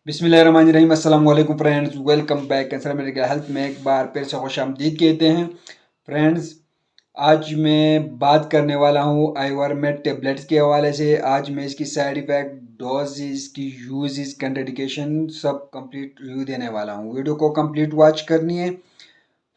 बिस्मिल्लाहिर्रहमानिर्रहीम। अस्सलाम वालेकुम friends, welcome back cancer medical health में एक बार फिर से खुशामदीद कहते हैं। फ्रेंड्स, आज मैं बात करने वाला हूँ आइवरमेट टेबलेट्स के हवाले से। आज मैं इसकी साइड इफ़ेक्ट, डोज, इसकी यूज़, कंट्राइंडिकेशन सब कंप्लीट रिव्यू देने वाला हूँ। वीडियो को कंप्लीट वॉच करनी है।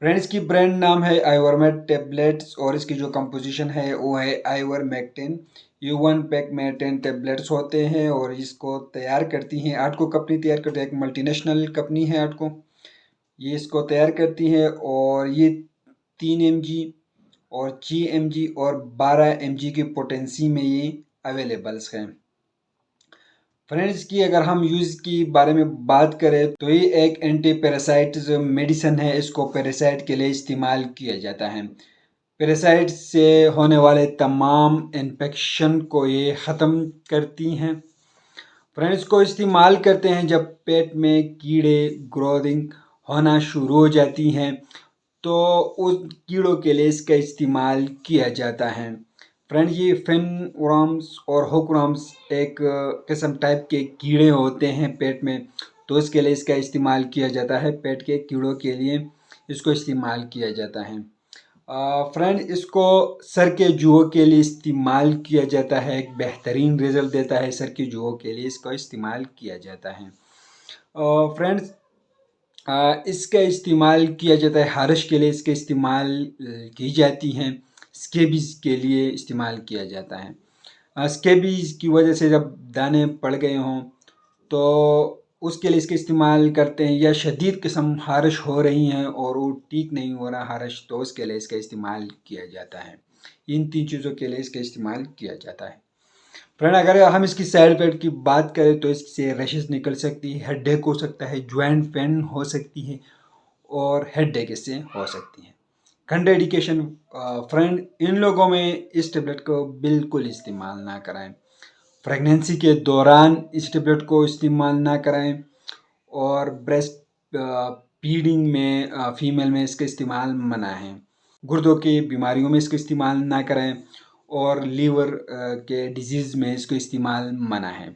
फ्रेंड्स, की ब्रांड नाम है आइवरमेट टेबलेट्स और इसकी जो कंपोजिशन है वो है आइवरमेक्टिन। ये 1 पैक में 10 टेबलेट्स होते हैं और इसको तैयार करती हैं आर्टको कंपनी तैयार करती है। एक मल्टीनेशनल कंपनी है आर्टको, ये इसको तैयार करती है और ये 3 mg और 6 mg और 12 mg की पोटेंसी में ये अवेलेबल्स हैं। फ्रेंड्स, की अगर हम यूज़ की बारे में बात करें तो ये एक एंटी पैरासाइट मेडिसिन है। इसको पैरासाइट के लिए इस्तेमाल किया जाता है। पैरासाइट से होने वाले तमाम इन्फेक्शन को ये ख़त्म करती हैं। फ्रेंड्स, को इस्तेमाल करते हैं जब पेट में कीड़े ग्रोथिंग होना शुरू हो जाती हैं तो उस कीड़ों के लिए इसका इस्तेमाल किया जाता है। फ्रेंड, ये फिन वर्म्स और हुक वर्म्स एक किस्म टाइप के कीड़े होते हैं पेट में, तो इसके लिए इसका इस्तेमाल किया जाता है। पेट के कीड़ों के लिए इसको इस्तेमाल किया जाता है। फ्रेंड, इसको सर के जुओं के लिए इस्तेमाल किया जाता है। एक बेहतरीन रिजल्ट देता है। सर के जुओं के लिए इसका इस्तेमाल किया जाता है। फ्रेंड्स, इसका इस्तेमाल किया जाता है हारिश के लिए, इसके इस्तेमाल की जाती हैं। स्केबीज़ के लिए इस्तेमाल किया जाता है। स्केबीज़ की वजह से जब दाने पड़ गए हों तो उसके लिए इसका इस्तेमाल करते हैं, या शदीद किस्म हारिश हो रही हैं और वो ठीक नहीं हो रहा हारिश, तो उसके लिए इसका इस्तेमाल किया जाता है। इन 3 चीज़ों के लिए इसका इस्तेमाल किया जाता है। फ्रेंड, अगर हम इसकी साइड इफेक्ट की बात करें तो इससे रैशेस निकल सकती है, हेडेक हो सकता है, ज्वाइंट पेन हो सकती है और हेडेक इससे हो सकती है। कंट्राइंडिकेशन, फ्रेंड, इन लोगों में इस टेबलेट को बिल्कुल इस्तेमाल ना कराएं। प्रेगनेंसी के दौरान इस टेबलेट को इस्तेमाल ना कराएं और ब्रेस्ट फीडिंग में फीमेल में इसका इस्तेमाल मना है। गुर्दों की बीमारियों में इसका इस्तेमाल ना करें और लीवर के डिजीज़ में इसको इस्तेमाल मना है।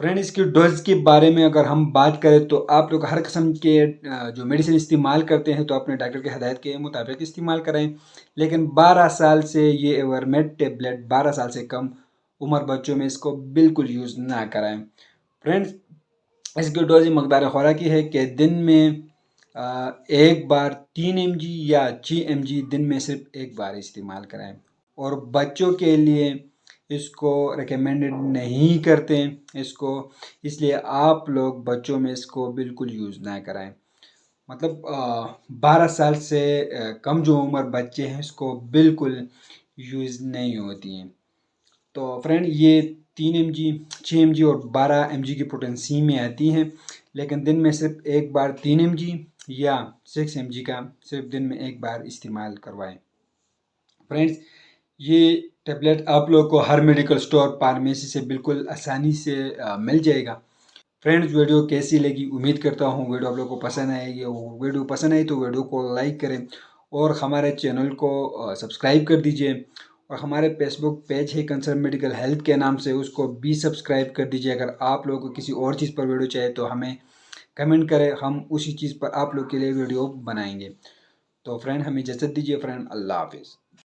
फ्रेंड, इसकी डोज के बारे में अगर हम बात करें तो आप लोग हर किस्म के जो मेडिसिन इस्तेमाल करते हैं तो अपने डॉक्टर की हिदायत के मुताबिक इस्तेमाल करें, लेकिन 12 साल से ये एवरमेट टेबलेट 12 साल से कम उम्र बच्चों में इसको बिल्कुल यूज़ ना कराएं। फ्रेंड्स, इसकी डोज मकदार खुराक की है कि दिन में एक बार 3 mg या 6 mg दिन में सिर्फ एक बार इस्तेमाल कराएं और बच्चों के लिए इसको रिकमेंडेड नहीं करते इसको, इसलिए आप लोग बच्चों में इसको बिल्कुल यूज़ ना कराएं। मतलब 12 साल से कम जो उम्र बच्चे हैं इसको बिल्कुल यूज़ नहीं होती हैं। तो फ्रेंड, ये 3 mg, 6 mg और 12 mg की पोटेंसी में आती हैं, लेकिन दिन में सिर्फ एक बार 3 mg या 6 mg का सिर्फ दिन में एक बार इस्तेमाल करवाएं। फ्रेंड्स, ये टेबलेट आप लोग को हर मेडिकल स्टोर, फार्मेसी से बिल्कुल आसानी से मिल जाएगा। फ्रेंड्स, वीडियो कैसी लगी? उम्मीद करता हूँ वीडियो आप लोगों को पसंद आएगी। वीडियो पसंद आई तो वीडियो को लाइक करें और हमारे चैनल को सब्सक्राइब कर दीजिए और हमारे फेसबुक पेज है कंसर्न मेडिकल हेल्थ के नाम से, उसको भी सब्सक्राइब कर दीजिए। अगर आप लोगों को किसी और चीज़ पर वीडियो चाहिए तो हमें कमेंट करें, हम उसी चीज़ पर आप लोग के लिए वीडियो बनाएंगे। तो फ्रेंड, हमें इजाज़त दीजिए फ्रेंड, अल्लाह हाफिज़।